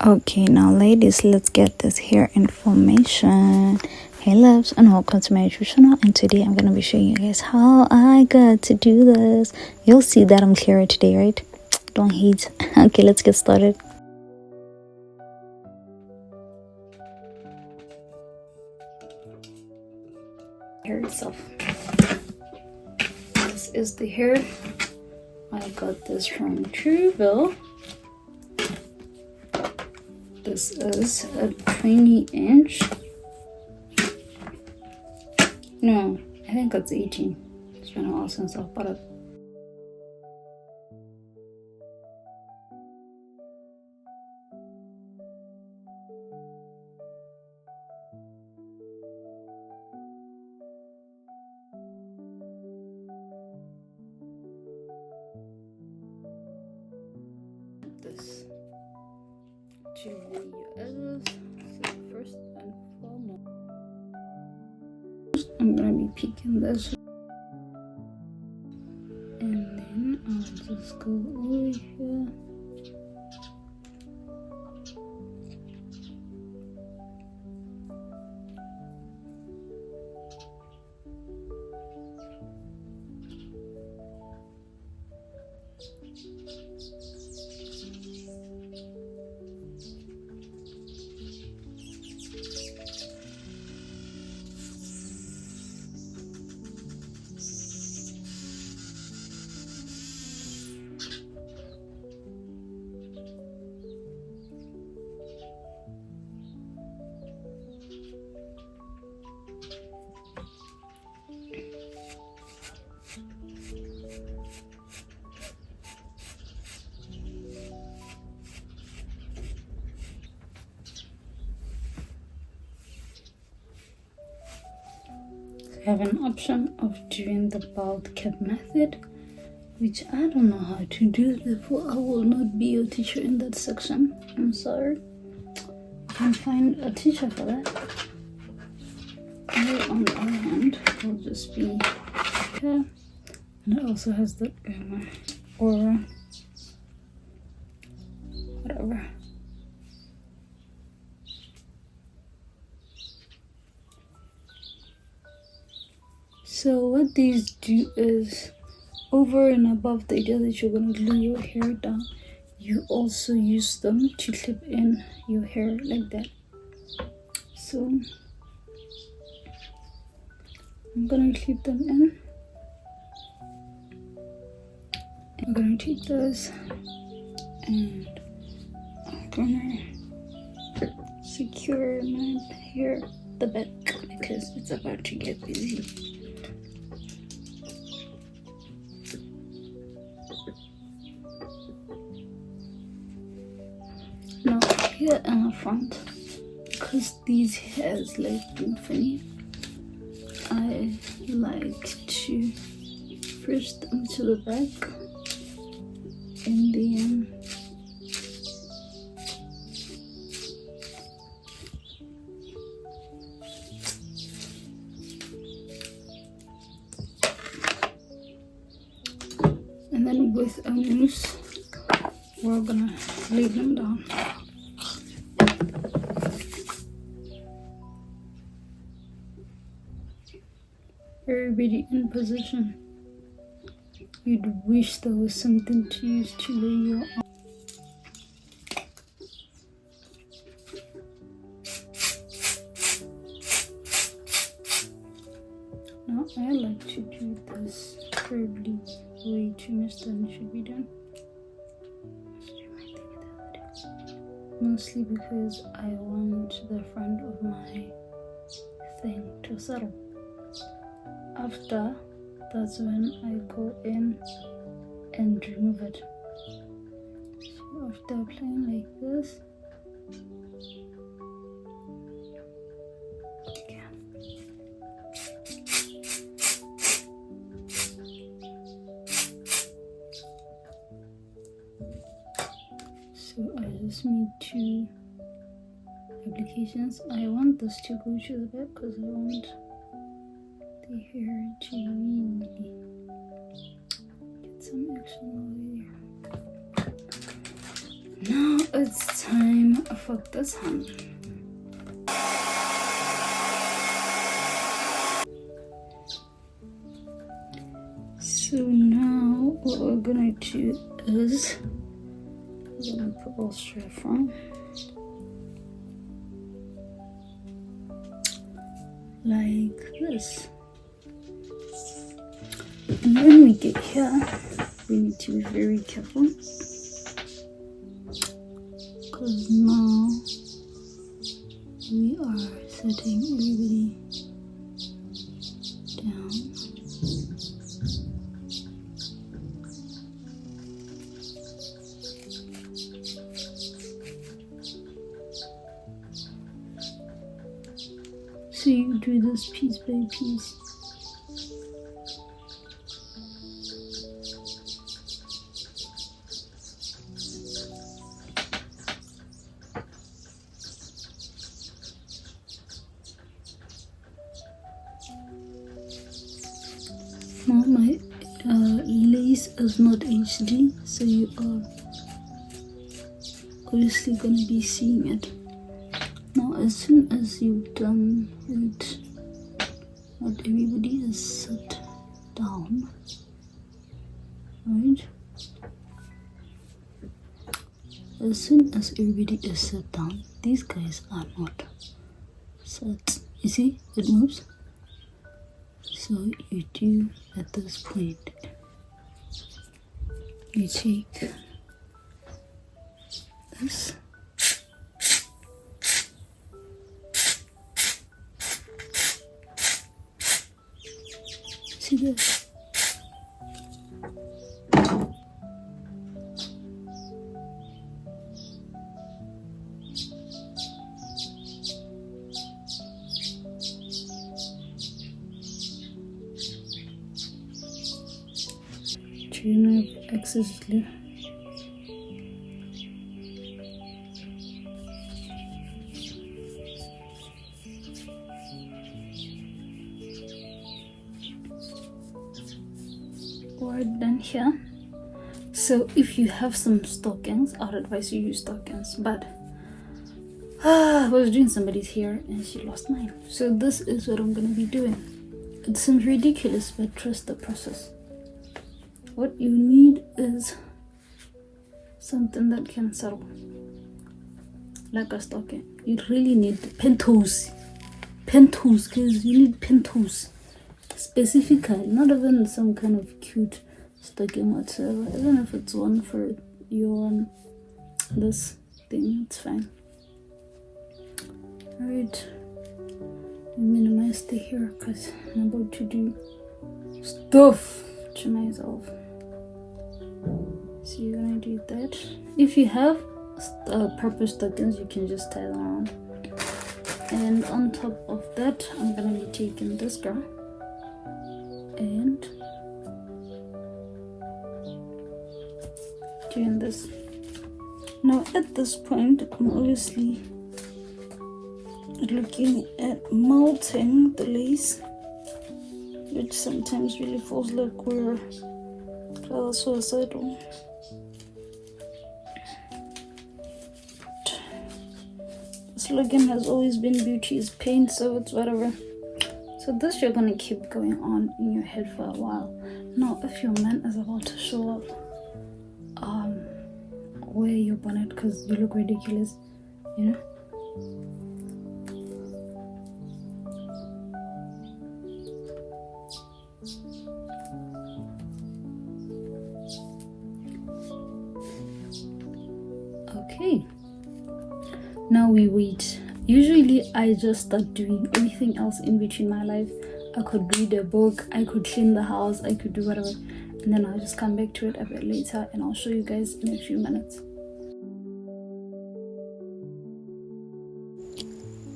Okay, now ladies, let's get this hair information. Hey loves, and welcome to my YouTube channel, and today I'm gonna be showing you guys how I got to do this. You'll see that I'm clearer today, right? Don't hate. Okay, let's get started. Hair itself. This is the hair. I got this from Trueville. This is a 20-inch. No, I think it's 18. It's been a while since I've bought it. This to the edges. So first and foremost, I'm gonna be peeking this, and then I'll just go over here. I have an option of doing the bald cap method, which I don't know how to do, therefore I will not be your teacher in that section. I'm sorry. You can find a teacher for that. Or on the other hand, will just be here. And it also has the or whatever. So what these do is, over and above the idea that you're going to glue your hair down, you also use them to clip in your hair like that. So I'm going to clip them in. I'm going to take those and I'm going to secure my hair at the back because it's about to get busy. Now here in the front, because these hairs like funny, I like to push them to the back and then with a mousse we're gonna lay them down. Everybody in position. You'd wish there was something to use to lay your arm. Now I like to do this probably way too much than it should be done. Mostly because I want the front of my thing to settle. After, that's when I go in and remove it. So after applying like this, so I just made 2 applications. I want this to go to the back because I want the hair to really get some action over here. Now it's time for this one. So now what we're gonna do is we're gonna put all straight from like this. And when we get here, we need to be very careful because now we are setting everybody down. So you do this piece by piece. Now my lace is not HD, so you are obviously going to be seeing it. Now as soon as you've done it, not everybody is set down, right? As soon as everybody is set down, these guys are not set. You see, it moves. So you do at this point, you take this, see this, do you know if excessively? We're done here. So if you have some stockings, I'd advise you use stockings, but I was doing somebody's hair and she lost mine. So this is what I'm gonna be doing. It seems ridiculous, but trust the process. What you need is something that can settle, like a stocking. You really need pentoes, because you need pentoes specifically, not even some kind of cute stocking whatsoever. Even if it's one for your this thing, it's fine. Alright, minimize the hair because I'm about to do stuff to myself. So you're gonna do that. If you have purple stockings, you can just tie them around. And on top of that, I'm gonna be taking this girl and doing this. Now at this point, I'm obviously looking at melting the lace, which sometimes really feels like we're suicidal. Slogan has always been beauty is pain, so it's whatever. So this you're gonna keep going on in your head for a while. Now if your man is about to show up, wear your bonnet because you look ridiculous, you know. Okay, now we wait. Usually I just start doing everything else in between my life. I could read a book, I could clean the house, I could do whatever, and then I'll just come back to it a bit later and I'll show you guys in a few minutes.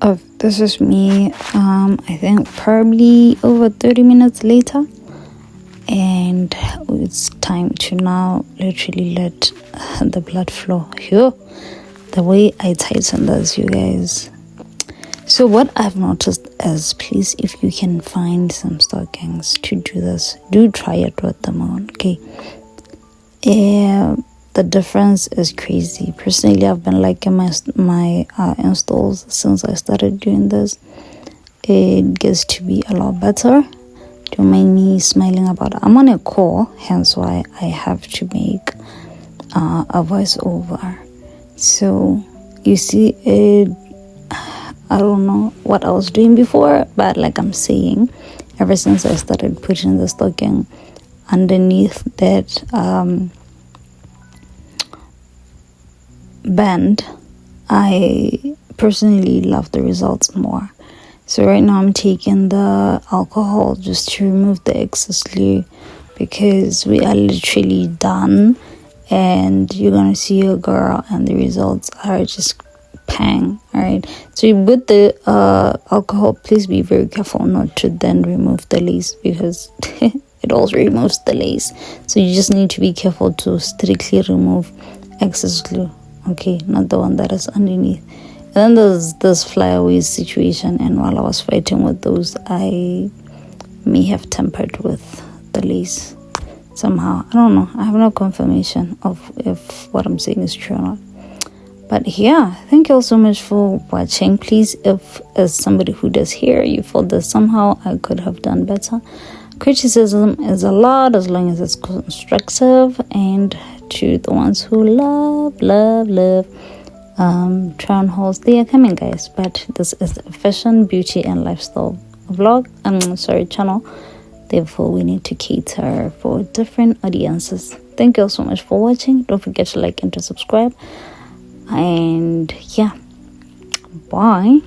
Oh, this is me, I think probably over 30 minutes later, and it's time to now literally let the blood flow here. The way I tighten this, you guys. So what I've noticed is, please, if you can find some stockings to do this, do try it with them on, okay? the difference is crazy. Personally, I've been liking my installs since I started doing this. It gets to be a lot better. Don't mind me smiling about it. I'm on a call, hence why I have to make a voiceover. So you see it, I don't know what I was doing before, but like I'm saying, ever since I started putting the stocking underneath that band, I personally love the results more. So right now I'm taking the alcohol just to remove the excess glue, because we are literally done, and you're gonna see your girl and the results are just pang. All right, so with the alcohol, please be very careful not to then remove the lace, because it also removes the lace. So you just need to be careful to strictly remove excess glue, okay, not the one that is underneath. And then there's this flyaways situation, and while I was fighting with those, I may have tampered with the lace somehow. I don't know. I have no confirmation of if what I'm saying is true or not. But yeah, thank you all so much for watching. Please, if as somebody who does hear, you feel that somehow I could have done better, criticism is allowed as long as it's constructive. And to the ones who love try-on hauls, they are coming, guys. But this is a fashion, beauty and lifestyle vlog, channel. Therefore we need to cater for different audiences. Thank you all so much for watching. Don't forget to like and to subscribe, and yeah, bye.